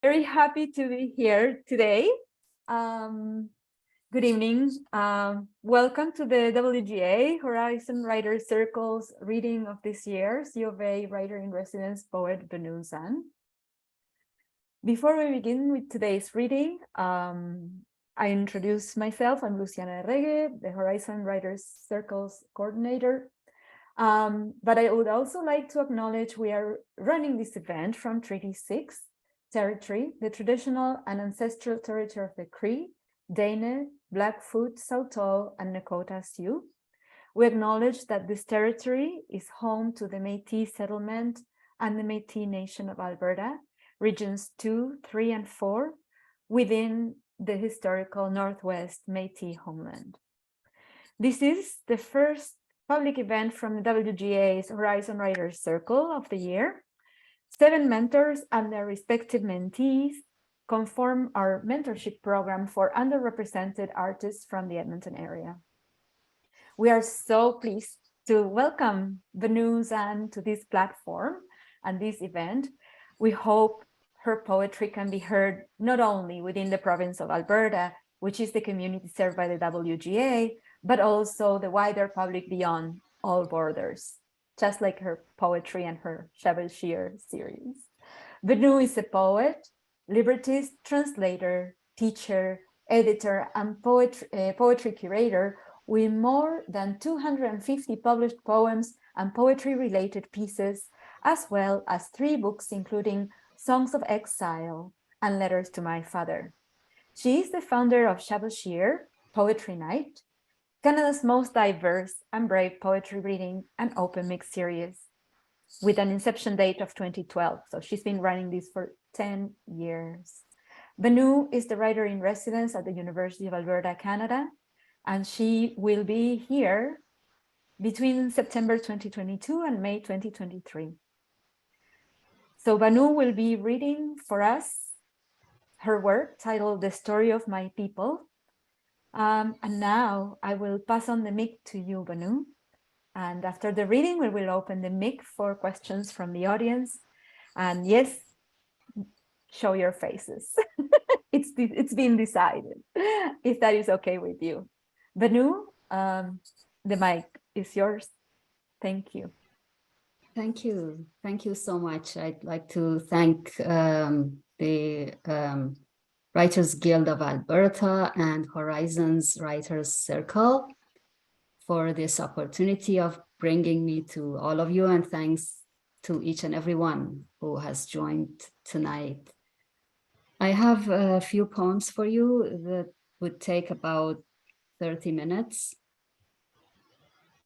Very happy to be here today. Um, Good evening. Welcome to the WGA Horizon Writer Circle's reading of this year's U of A Writer in Residence poet Bänoo Zan. Before we begin with today's reading, I introduce myself. I'm Luciana Rege, the Horizon Writers Circle's coordinator. But I would also like to acknowledge we are running this event from Treaty 6 territory, the traditional and ancestral territory of the Cree, Dane, Blackfoot, Saulteaux, and Nakota Sioux. We acknowledge that this territory is home to the Métis settlement and the Métis Nation of Alberta, regions 2, 3, and 4, within the historical Northwest Métis homeland. This is the first public event from the WGA's Horizon Writers Circle of the year. 7 mentors and their respective mentees conform our mentorship program for underrepresented artists from the Edmonton area. We are so pleased to welcome Bänoo Zan to this platform and this event. We hope her poetry can be heard not only within the province of Alberta, which is the community served by the WGA, but also the wider public beyond all borders, just like her poetry and her Shab-e She'r series. Bänoo is a poet, librettist, translator, teacher, editor, and poetry curator with more than 250 published poems and poetry-related pieces, as well as 3 books, including Songs of Exile and Letters to My Father. She is the founder of Shab-e She'r, Poetry Night, Canada's most diverse and brave poetry reading and open mix series, with an inception date of 2012. So she's been running this for 10 years. Bänoo is the writer in residence at the University of Alberta, Canada, and she will be here between September 2022 and May 2023. So Bänoo will be reading for us her work titled The Story of My People. And now I will pass on the mic to you, Bänoo. And after the reading, we will open the mic for questions from the audience. And yes, show your faces. It's been decided, if that is okay with you. Bänoo, the mic is yours. Thank you. Thank you. Thank you so much. I'd like to thank the Writers Guild of Alberta and Horizons Writers Circle for this opportunity of bringing me to all of you, and thanks to each and every one who has joined tonight. I have a few poems for you that would take about 30 minutes.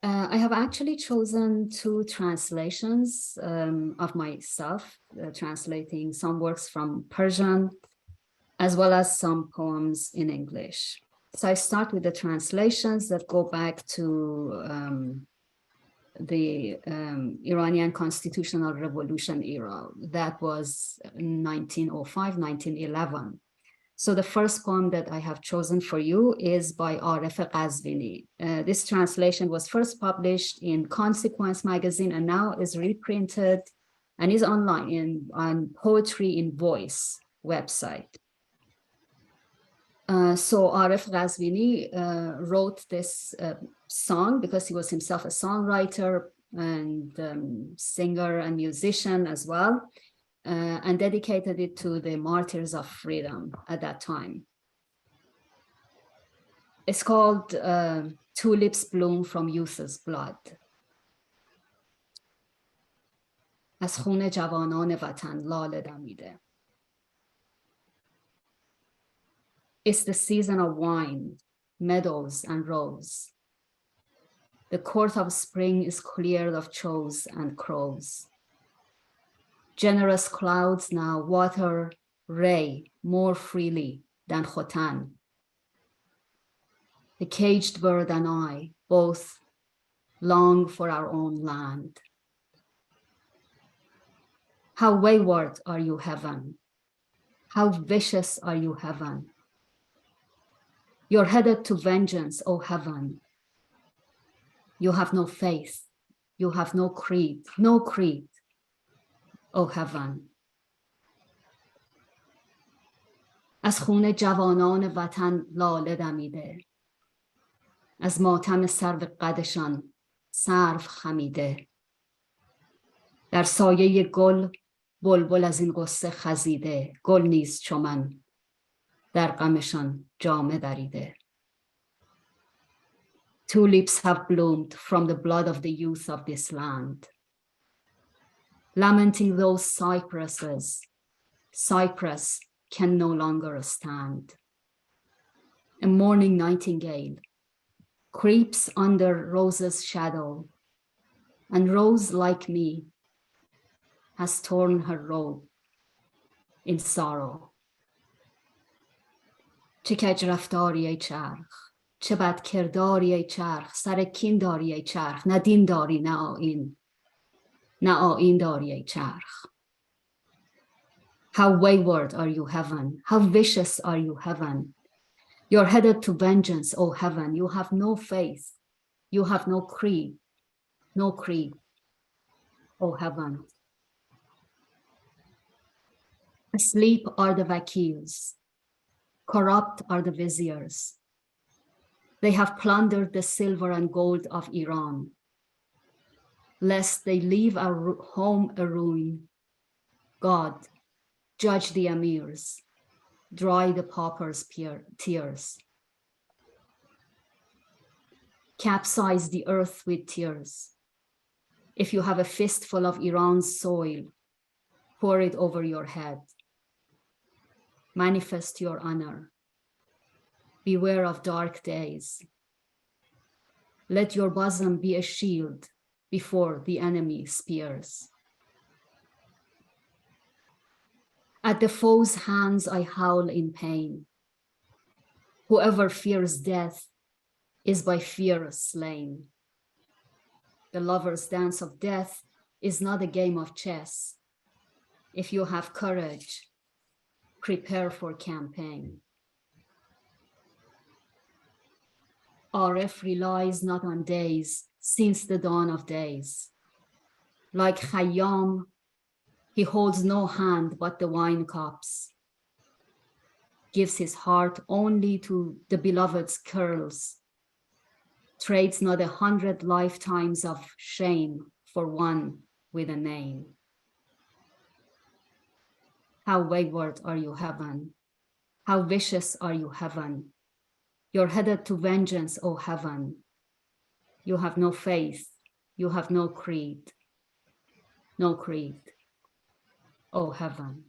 I have actually chosen 2 translations of myself, translating some works from Persian, as well as some poems in English. So I start with the translations that go back to the Iranian Constitutional Revolution era. That was 1905, 1911. So the first poem that I have chosen for you is by Arif Qazvini. This translation was first published in Consequence magazine and now is reprinted and is online on Poetry in Voice website. So Arif Qazvini wrote this song because he was himself a songwriter and singer and musician as well, and dedicated it to the martyrs of freedom at that time. It's called Tulips Bloom from Youth's Blood. از خون جوانان وطن لاله دمیده. It's the season of wine, meadows, and rose. The court of spring is cleared of crows and crows. Generous clouds now water ray more freely than Khotan. The caged bird and I both long for our own land. How wayward are you, heaven? How vicious are you, heaven? You're headed to vengeance, O heaven. You have no faith. You have no creed, O heaven. از خون جوانان وطن لاله دمیده، از ماتم سرو قدشان سرو خمیده. در سایه گل بلبل از این قصه خزیده، گل نیز چو من در غمشان جامه دریده. Tulips have bloomed from the blood of the youth of this land. Lamenting those cypresses, cypress can no longer stand. A mourning nightingale creeps under rose's shadow, and rose like me has torn her robe in sorrow. چه کج رفتاری ای چرخ، چه بد کرداری ای چرخ، سر کین داری ای چرخ، نه دین داری نه آیین، نه آیین داری ای چرخ. How wayward are you, heaven, how vicious are you, heaven. You're headed to vengeance, O heaven, you have no faith, you have no creed, no creed, O heaven. Asleep are the vakils, corrupt are the viziers. They have plundered the silver and gold of Iran, lest they leave our home a ruin. God, judge the emirs, dry the paupers' tears. Capsize the earth with tears. If you have a fistful of Iran's soil, pour it over your head. Manifest your honor. Beware of dark days. Let your bosom be a shield before the enemy spears. At the foe's hands I howl in pain. Whoever fears death is by fear slain. The lover's dance of death is not a game of chess. If you have courage, prepare for campaign. Arif relies not on days since the dawn of days. Like Khayyam, he holds no hand but the wine cups, gives his heart only to the beloved's curls, trades not 100 lifetimes of shame for one with a name. How wayward are you, heaven? How vicious are you, heaven? You're headed to vengeance, O heaven. You have no faith, you have no creed, no creed, O heaven.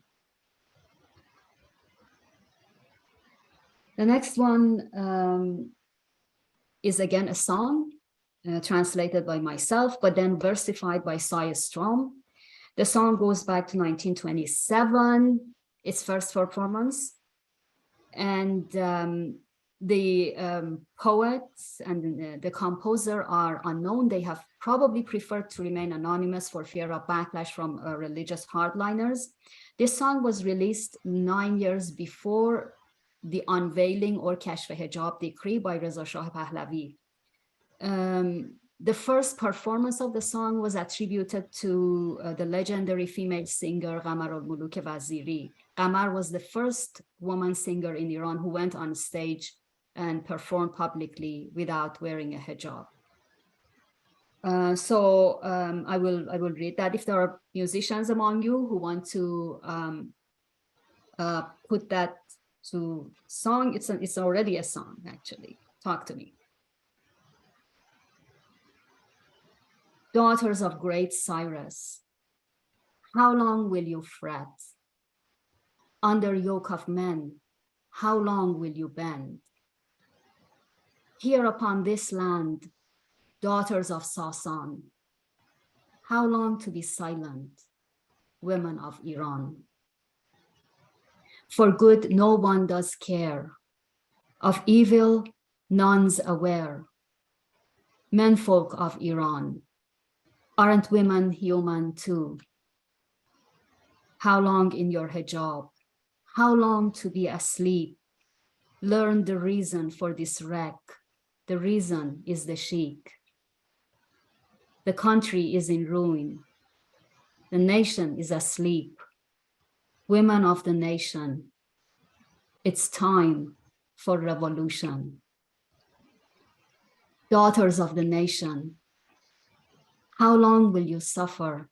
The next one is again a song translated by myself, but then versified by Sia Strom. The song goes back to 1927, its first performance. And the poets and the composer are unknown. They have probably preferred to remain anonymous for fear of backlash from religious hardliners. This song was released 9 years before the unveiling or Kashf Hijab decree by Reza Shah Pahlavi. The first performance of the song was attributed to the legendary female singer Qamar al-Muluk Waziri. Qamar was the first woman singer in Iran who went on stage and performed publicly without wearing a hijab. I will read that. If there are musicians among you who want to put that to song, it's already a song actually. Talk to me. Daughters of great Cyrus, how long will you fret? Under yoke of men, how long will you bend? Here upon this land, daughters of Sasan, how long to be silent, women of Iran? For good no one does care, of evil none's aware. Menfolk of Iran, aren't women human too? How long in your hijab? How long to be asleep? Learn the reason for this wreck. The reason is the sheikh. The country is in ruin. The nation is asleep. Women of the nation, It's time for revolution. Daughters of the nation, how long will you suffer?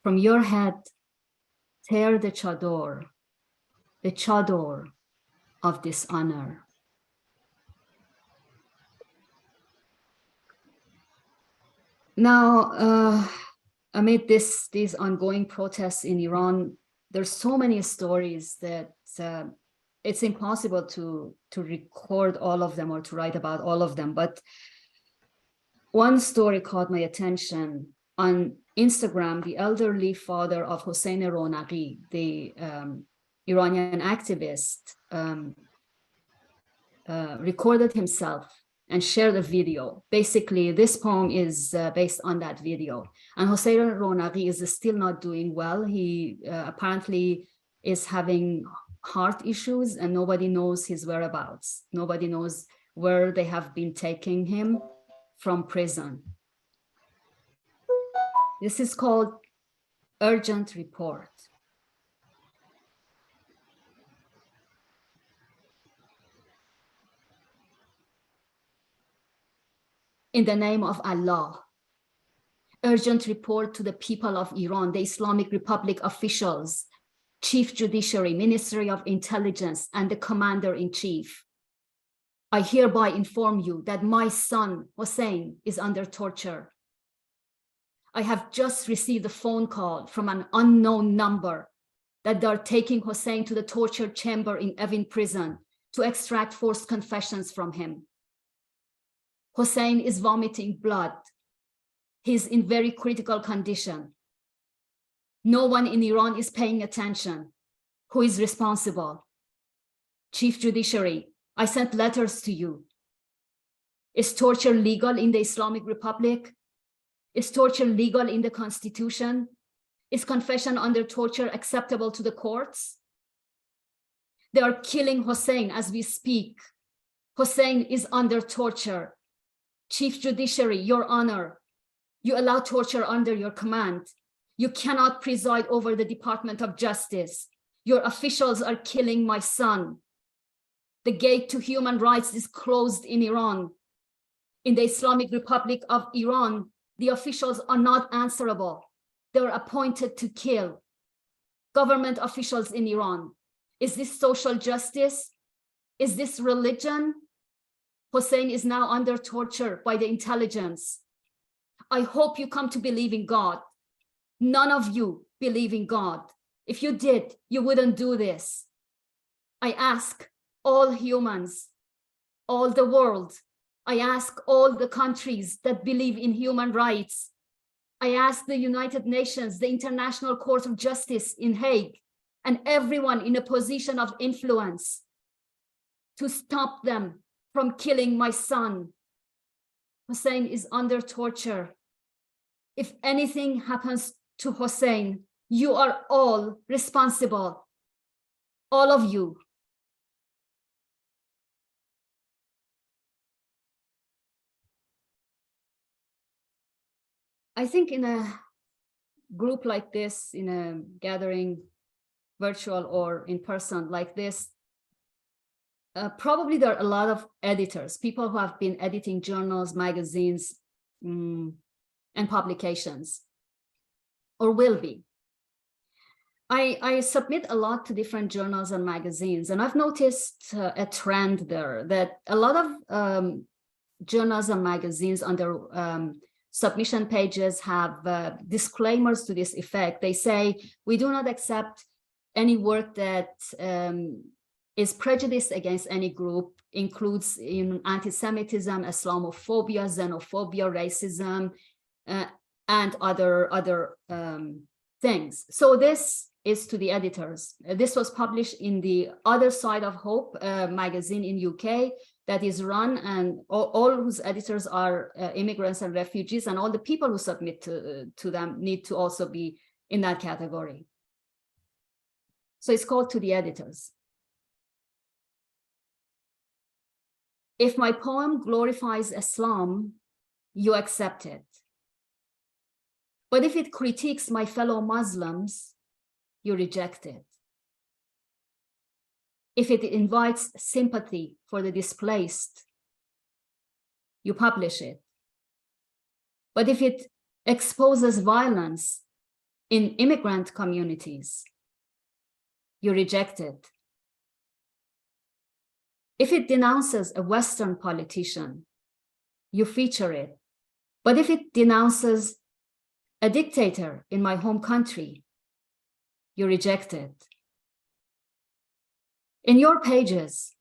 From your head, tear the chador of dishonor. Now, amid these ongoing protests in Iran, there's so many stories that it's impossible to record all of them or to write about all of them. But one story caught my attention. On Instagram, the elderly father of Hossein Ronaghi, the Iranian activist, recorded himself and shared a video. Basically, this poem is based on that video. And Hossein Ronaghi is still not doing well. He apparently is having heart issues and nobody knows his whereabouts. Nobody knows where they have been taking him from prison. This is called Urgent Report. In the name of Allah, urgent report to the people of Iran, the Islamic Republic officials, Chief Judiciary, Ministry of Intelligence, and the Commander-in-Chief. I hereby inform you that my son, Hossein, is under torture. I have just received a phone call from an unknown number that they are taking Hossein to the torture chamber in Evin prison to extract forced confessions from him. Hossein is vomiting blood. He's in very critical condition. No one in Iran is paying attention. Who is responsible? Chief Judiciary, I sent letters to you. Is torture legal in the Islamic Republic? Is torture legal in the Constitution? Is confession under torture acceptable to the courts? They are killing Hossein as we speak. Hossein is under torture. Chief Judiciary, Your Honor, you allow torture under your command. You cannot preside over the Department of Justice. Your officials are killing my son. The gate to human rights is closed in Iran. In the Islamic Republic of Iran, the officials are not answerable. They are appointed to kill. Government officials in Iran. Is this social justice? Is this religion? Hossein is now under torture by the intelligence. I hope you come to believe in God. None of you believe in God. If you did, you wouldn't do this. I ask all humans, all the world. I ask all the countries that believe in human rights. I ask the United Nations, the International Court of Justice in Hague, and everyone in a position of influence to stop them from killing my son. Hossein is under torture. If anything happens to Hossein, you are all responsible. All of you. I think in a group like this, in a gathering, virtual or in person like this, probably there are a lot of editors, people who have been editing journals, magazines, and publications, or will be. I submit a lot to different journals and magazines, and I've noticed a trend there that a lot of journals and magazines on their submission pages have disclaimers to this effect. They say, we do not accept any work that is prejudiced against any group, includes anti-Semitism, Islamophobia, xenophobia, racism, and other things. So this is to the editors. This was published in the Other Side of Hope magazine in UK that is run, and all whose editors are immigrants and refugees, and all the people who submit to them need to also be in that category. So it's called To the Editors. If my poem glorifies Islam, you accept it. But if it critiques my fellow Muslims, you reject it. If it invites sympathy for the displaced, you publish it. But if it exposes violence in immigrant communities, you reject it. If it denounces a Western politician, you feature it. But if it denounces a dictator in my home country, you reject it. In your pages,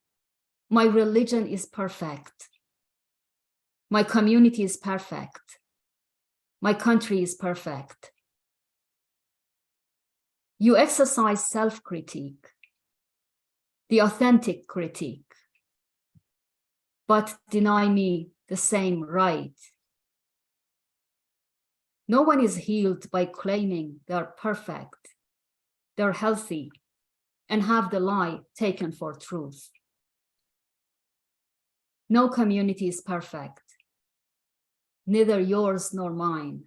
my religion is perfect. My community is perfect. My country is perfect. You exercise self-critique, the authentic critique, but deny me the same right. No one is healed by claiming they're perfect, they're healthy, and have the lie taken for truth. No community is perfect, neither yours nor mine.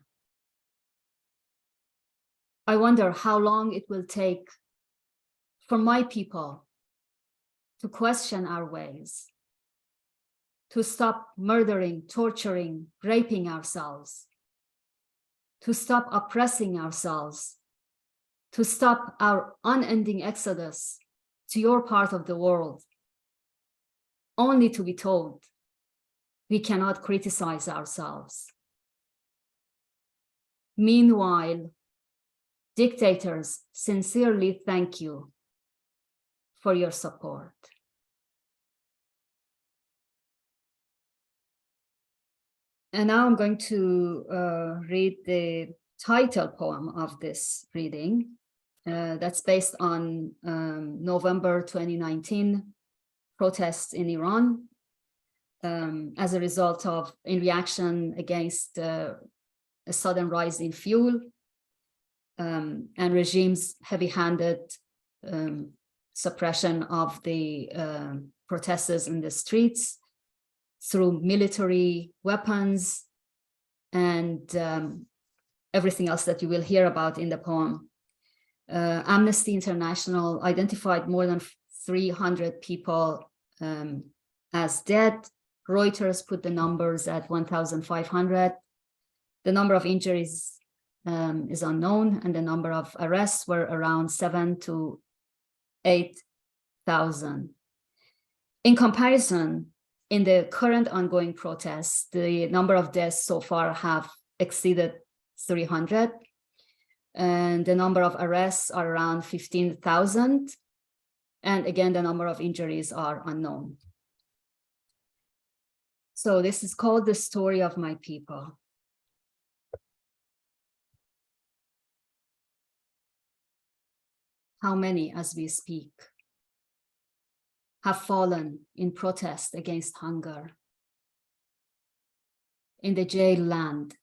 I wonder how long it will take for my people to question our ways, to stop murdering, torturing, raping ourselves, to stop oppressing ourselves, to stop our unending exodus to your part of the world, only to be told we cannot criticize ourselves. Meanwhile, dictators sincerely thank you for your support. And now I'm going to read the title poem of this reading. That's based on November 2019 protests in Iran as a result of, in reaction against a sudden rise in fuel and regime's heavy-handed suppression of the protesters in the streets through military weapons and everything else that you will hear about in the poem. Amnesty International identified more than 300 people as dead. Reuters put the numbers at 1,500. The number of injuries is unknown, and the number of arrests were around 7,000 to 8,000. In comparison, in the current ongoing protests, the number of deaths so far have exceeded 300, and the number of arrests are around 15,000. And again, the number of injuries are unknown. So this is called The Story of My People. How many, as we speak, have fallen in protest against hunger in the jail land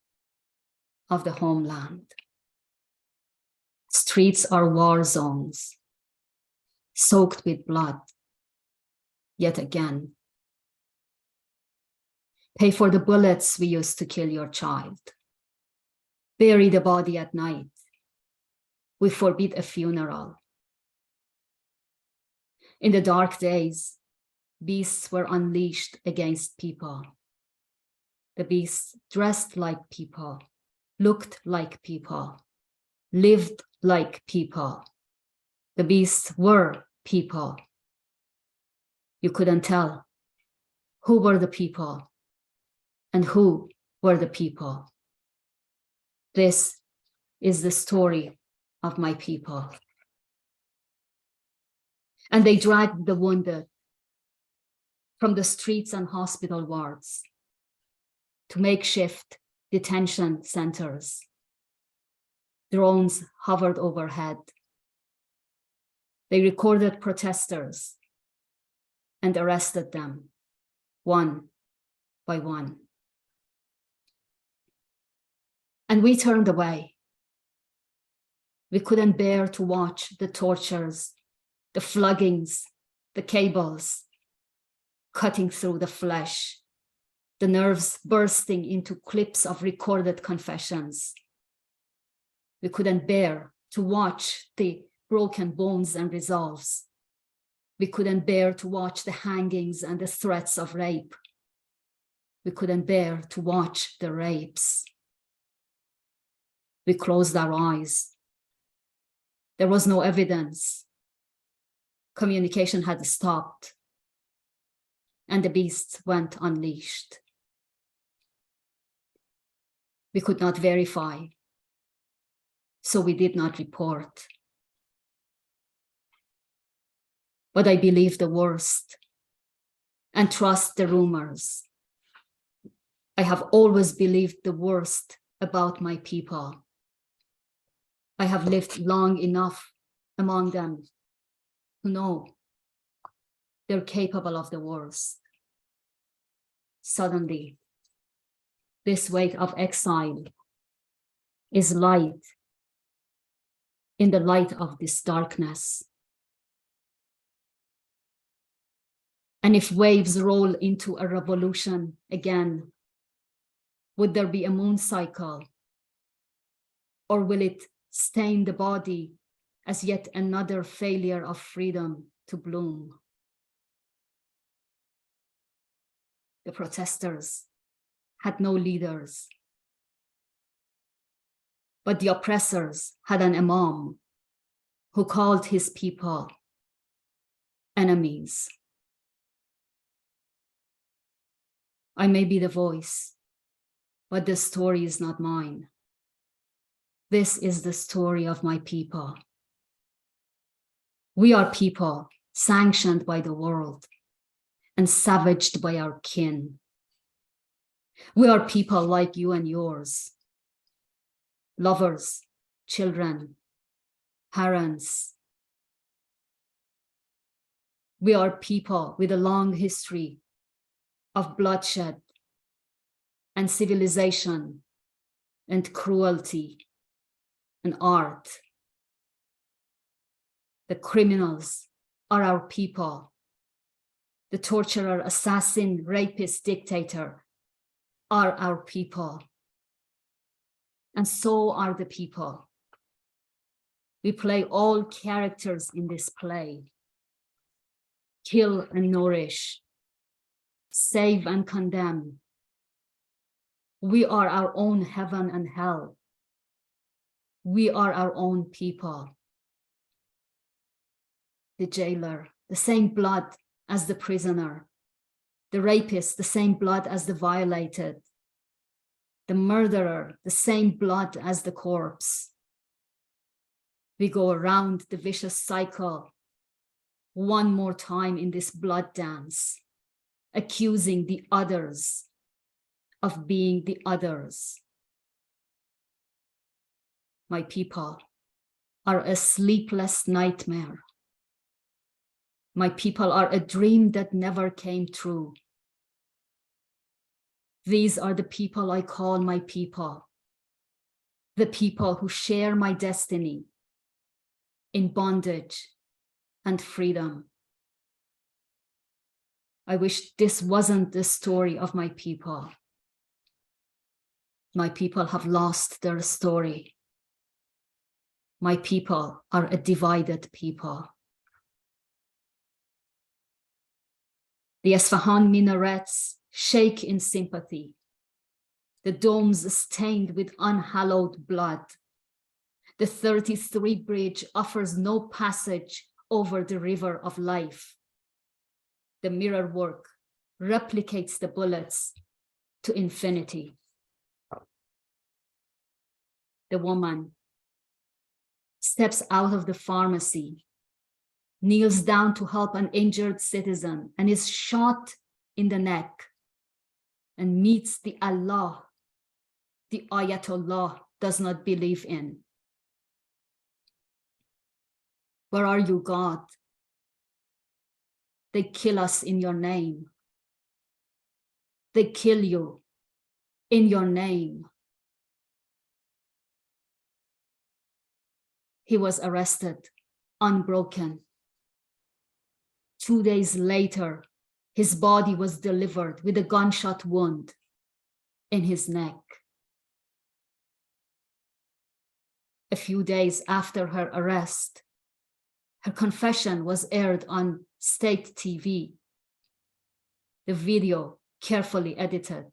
of the homeland? Streets are war zones, soaked with blood, yet again. Pay for the bullets we used to kill your child. Bury the body at night. We forbid a funeral. In the dark days, beasts were unleashed against people. The beasts dressed like people, looked like people, lived like people. The beasts were people. You couldn't tell who were the people and who were the people. This is the story of my people. And they dragged the wounded from the streets and hospital wards to makeshift detention centers. Drones hovered overhead. They recorded protesters and arrested them one by one. And we turned away. We couldn't bear to watch the tortures, the floggings, the cables cutting through the flesh, the nerves bursting into clips of recorded confessions. We couldn't bear to watch the broken bones and resolves. We couldn't bear to watch the hangings and the threats of rape. We couldn't bear to watch the rapes. We closed our eyes. There was no evidence. Communication had stopped, and the beasts went unleashed. We could not verify, so we did not report. But I believe the worst and trust the rumors. I have always believed the worst about my people. I have lived long enough among them to know they're capable of the worst. Suddenly, this weight of exile is light in the light of this darkness. And if waves roll into a revolution again, would there be a moon cycle? Or will it stain the body as yet another failure of freedom to bloom? The protesters had no leaders, but the oppressors had an imam who called his people enemies. I may be the voice, but the story is not mine. This is the story of my people. We are people sanctioned by the world and savaged by our kin. We are people like you and yours, lovers, children, parents. We are people with a long history of bloodshed and civilization and cruelty and art. The criminals are our people. The torturer, assassin, rapist, dictator are our people. And so are the people. We play all characters in this play. Kill and nourish, save and condemn. We are our own heaven and hell. We are our own people. The jailer, the same blood as the prisoner. The rapist, the same blood as the violated. The murderer, the same blood as the corpse. We go around the vicious cycle one more time in this blood dance, accusing the others of being the others. My people are a sleepless nightmare. My people are a dream that never came true. These are the people I call my people, the people who share my destiny in bondage and freedom. I wish this wasn't the story of my people. My people have lost their story. My people are a divided people. The Isfahan minarets shake in sympathy. The domes stained with unhallowed blood. The 33 bridge offers no passage over the river of life. The mirror work replicates the bullets to infinity. The woman steps out of the pharmacy, kneels down to help an injured citizen, and is shot in the neck, and meets the Allah the Ayatollah does not believe in. Where are you, God? They kill us in your name. They kill you in your name. He was arrested, unbroken. 2 days later, his body was delivered with a gunshot wound in his neck. A few days after her arrest, her confession was aired on state TV, the video carefully edited.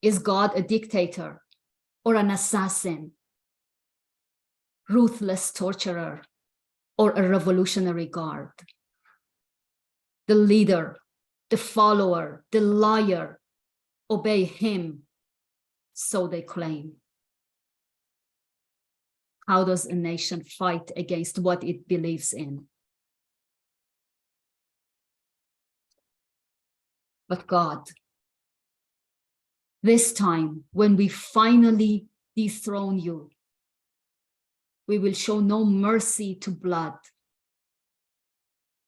Is God a dictator or an assassin, ruthless torturer, or a revolutionary guard? The leader, the follower, the liar obey him, so they claim. How does a nation fight against what it believes in? But God, this time, when we finally dethrone you, we will show no mercy to blood.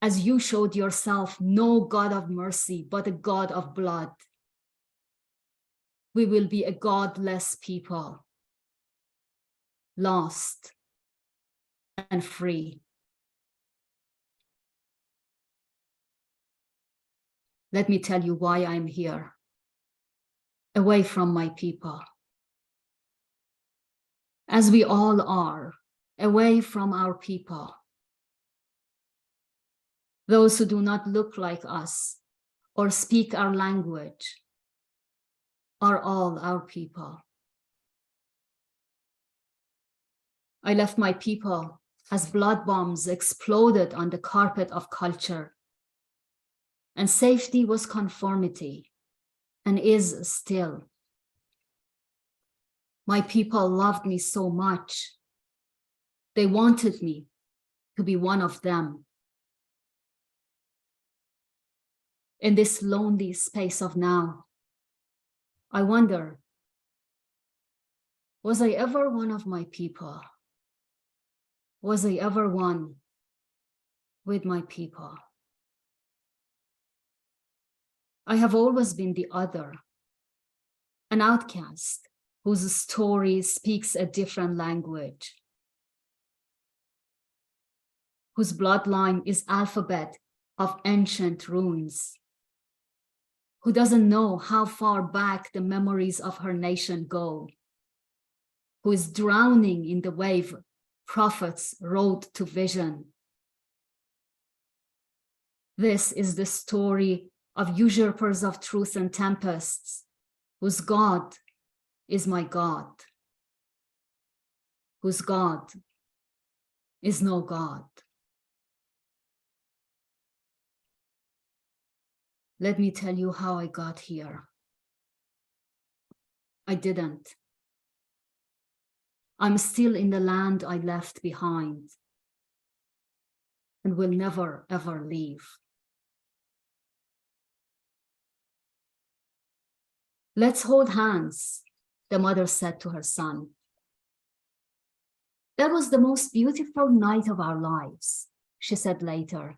As you showed yourself no God of mercy, but a God of blood. We will be a godless people, lost and free. Let me tell you why I'm here, away from my people. As we all are, away from our people. Those who do not look like us or speak our language are all our people. I left my people as blood bombs exploded on the carpet of culture. And safety was conformity and is still. My people loved me so much. They wanted me to be one of them. In this lonely space of now, I wonder, was I ever one of my people? Was I ever one with my people? I have always been the other, an outcast whose story speaks a different language, whose bloodline is alphabet of ancient runes, who doesn't know how far back the memories of her nation go, who is drowning in the wave prophets wrote to vision. This is the story of usurpers of truth and tempests, whose God is my God, whose God is no God. Let me tell you how I got here. I didn't. I'm still in the land I left behind and will never, ever leave. Let's hold hands, the mother said to her son. That was the most beautiful night of our lives, she said later.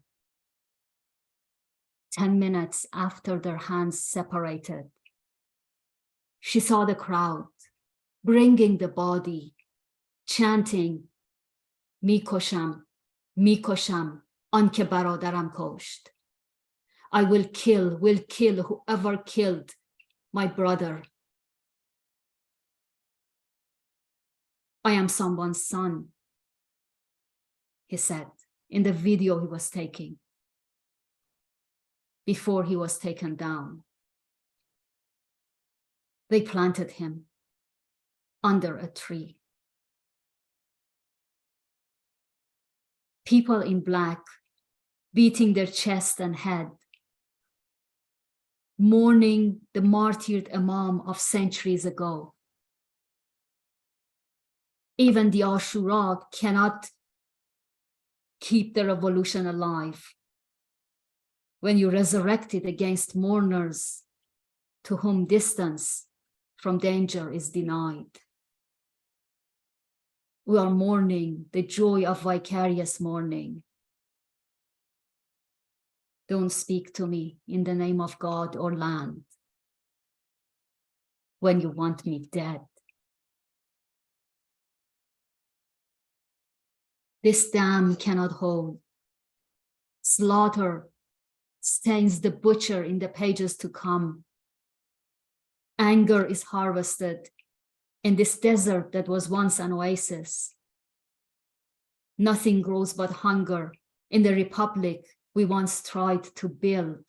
10 minutes after their hands separated, she saw the crowd bringing the body, chanting, Mikosham, Mikosham, anke barodaram kosht. I will kill whoever killed my brother. I am someone's son, he said in the video he was taking before he was taken down. They planted him under a tree. People in black beating their chest and head, mourning the martyred Imam of centuries ago. Even the Ashura cannot keep the revolution alive when you resurrect it against mourners to whom distance from danger is denied. We are mourning the joy of vicarious mourning. Don't speak to me in the name of God or land when you want me dead. This dam cannot hold. Slaughter stains the butcher in the pages to come. Anger is harvested in this desert that was once an oasis. Nothing grows but hunger in the republic we once tried to build.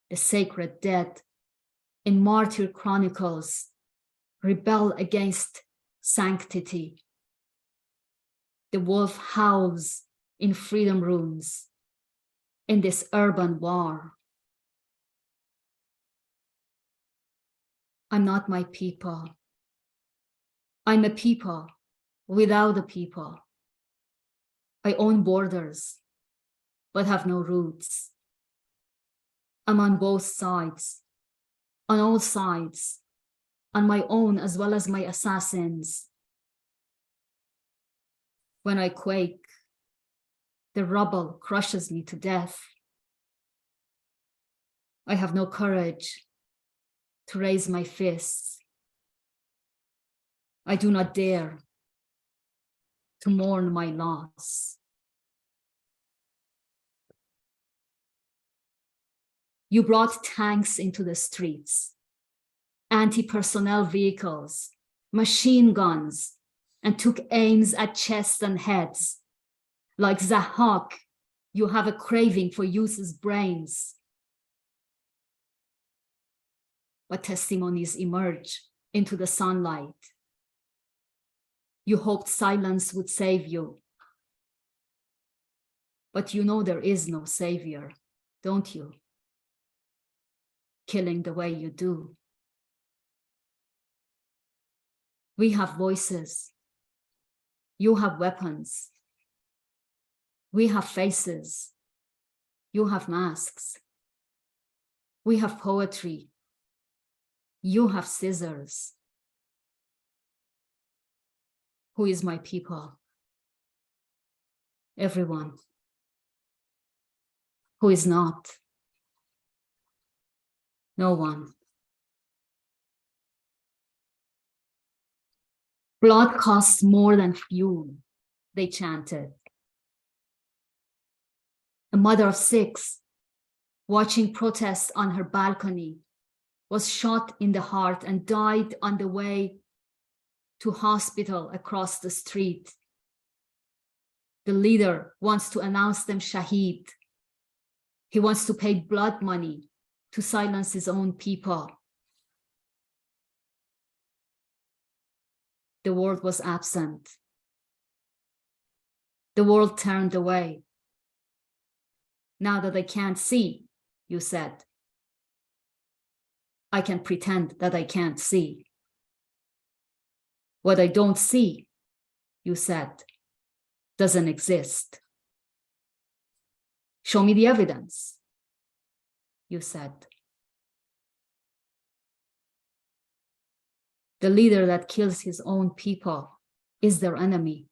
The sacred dead in martyr chronicles rebel against sanctity. The wolf howls in freedom rooms in this urban war. I'm not my people. I'm a people without a people. I own borders, but have no roots. I'm on both sides, on all sides, on my own as well as my assassins. When I quake, the rubble crushes me to death. I have no courage to raise my fists. I do not dare to mourn my loss. You brought tanks into the streets, anti-personnel vehicles, machine guns, and took aims at chests and heads. Like Zahak, you have a craving for youth's brains. But testimonies emerge into the sunlight. You hoped silence would save you. But you know there is no savior, don't you? Killing the way you do. We have voices. You have weapons. We have faces. You have masks. We have poetry. You have scissors. Who is my people? Everyone. Who is not? No one. Blood costs more than fuel, they chanted. A mother of 6, watching protests on her balcony, was shot in the heart and died on the way to hospital across the street. The leader wants to announce them Shaheed. He wants to pay blood money to silence his own people. The world was absent. The world turned away. Now that I can't see, you said, I can pretend that I can't see. What I don't see, you said, doesn't exist. Show me the evidence, you said. The leader that kills his own people is their enemy.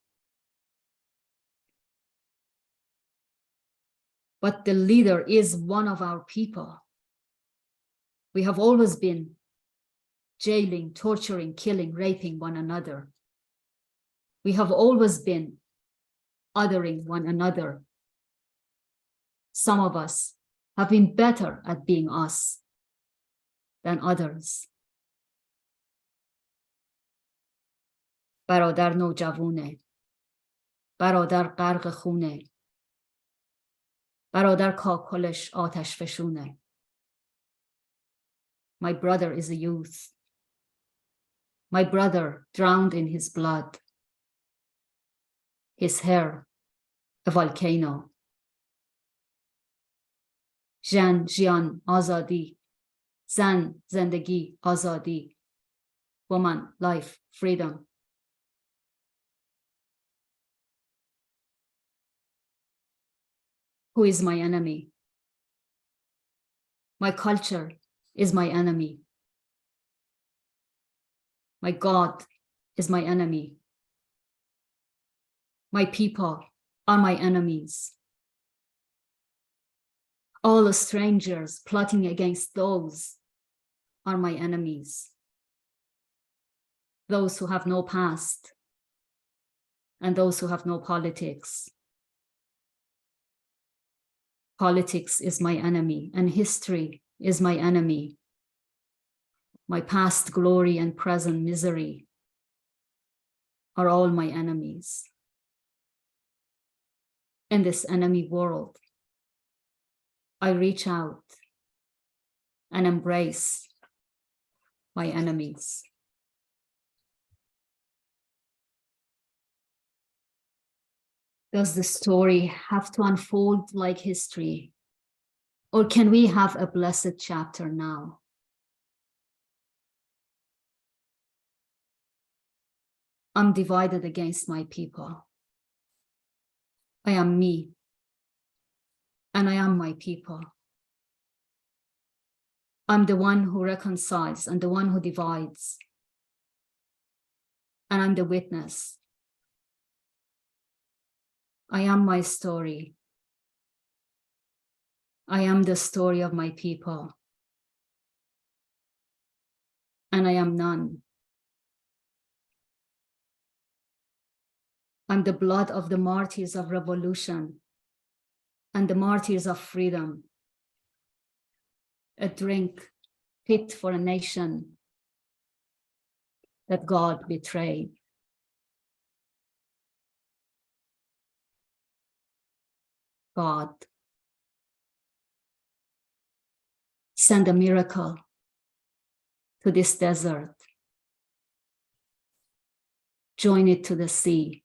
But the leader is one of our people. We have always been jailing, torturing, killing, raping one another. We have always been othering one another. Some of us have been better at being us than others. برادر نوجوانه. برادر غرق خونه. برادر کاکلش آتش فشونه. My brother is a youth. My brother drowned in his blood. His hair, a volcano. Jan, jian, azadi. Zan, zendagi, azadi. Woman, life, freedom. Who is my enemy? My culture is my enemy. My God is my enemy. My people are my enemies. All the strangers plotting against those are my enemies. Those who have no past and those who have no politics. Politics is my enemy and history is my enemy. My past glory and present misery are all my enemies. In this enemy world, I reach out and embrace my enemies. Does the story have to unfold like history? Or can we have a blessed chapter now? I'm divided against my people. I am me, and I am my people. I'm the one who reconciles and the one who divides. And I'm the witness. I am my story. I am the story of my people. And I am none. I'm the blood of the martyrs of revolution and the martyrs of freedom. A drink fit for a nation that God betrayed. God, send a miracle to this desert. Join it to the sea.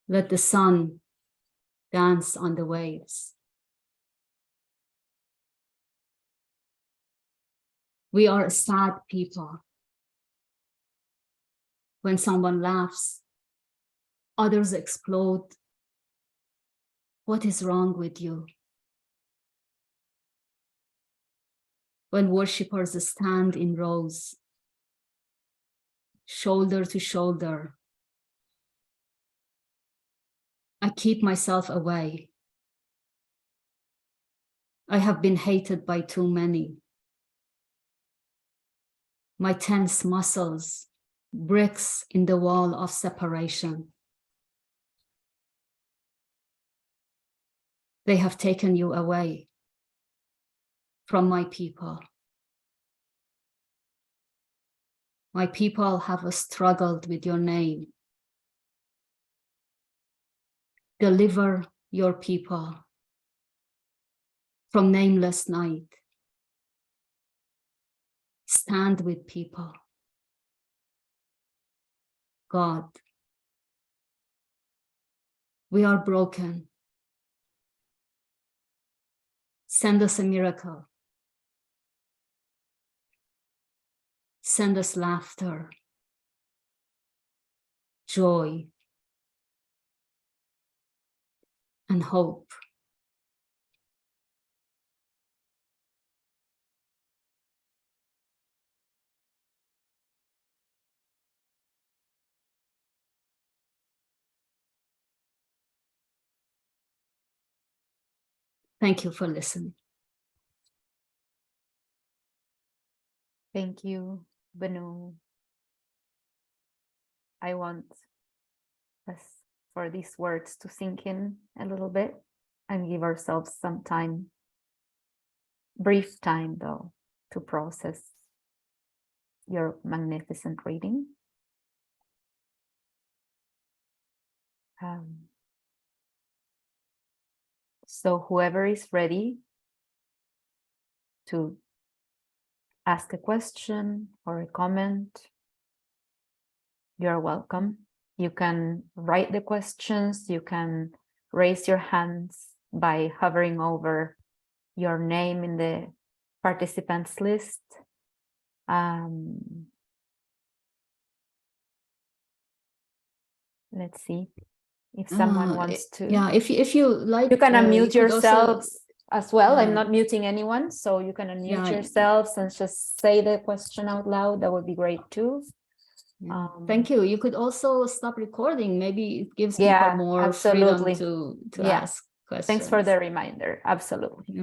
Let the sun dance on the waves. We are a sad people. When someone laughs, others explode. What is wrong with you? When worshippers stand in rows, shoulder to shoulder, I keep myself away. I have been hated by too many. My tense muscles, bricks in the wall of separation. They have taken you away from my people. My people have struggled with your name. Deliver your people from nameless night. Stand with people. God, we are broken. Send us a miracle. Send us laughter, joy, and hope. Thank you for listening. Thank you, Bänoo. I want us for these words to sink in a little bit and give ourselves some time, brief time though, to process your magnificent reading. So whoever is ready to ask a question or a comment, you're welcome. You can write the questions, you can raise your hands by hovering over your name in the participants list. Let's see if someone wants to. Yeah, if you like, you can unmute you yourselves as well. Yeah. I'm not muting anyone, so you can unmute yourselves and just say the question out loud. That would be great too. Yeah. Thank you. You could also stop recording. Maybe it gives people more absolutely. freedom to Yeah. ask questions. Thanks for the reminder. Absolutely.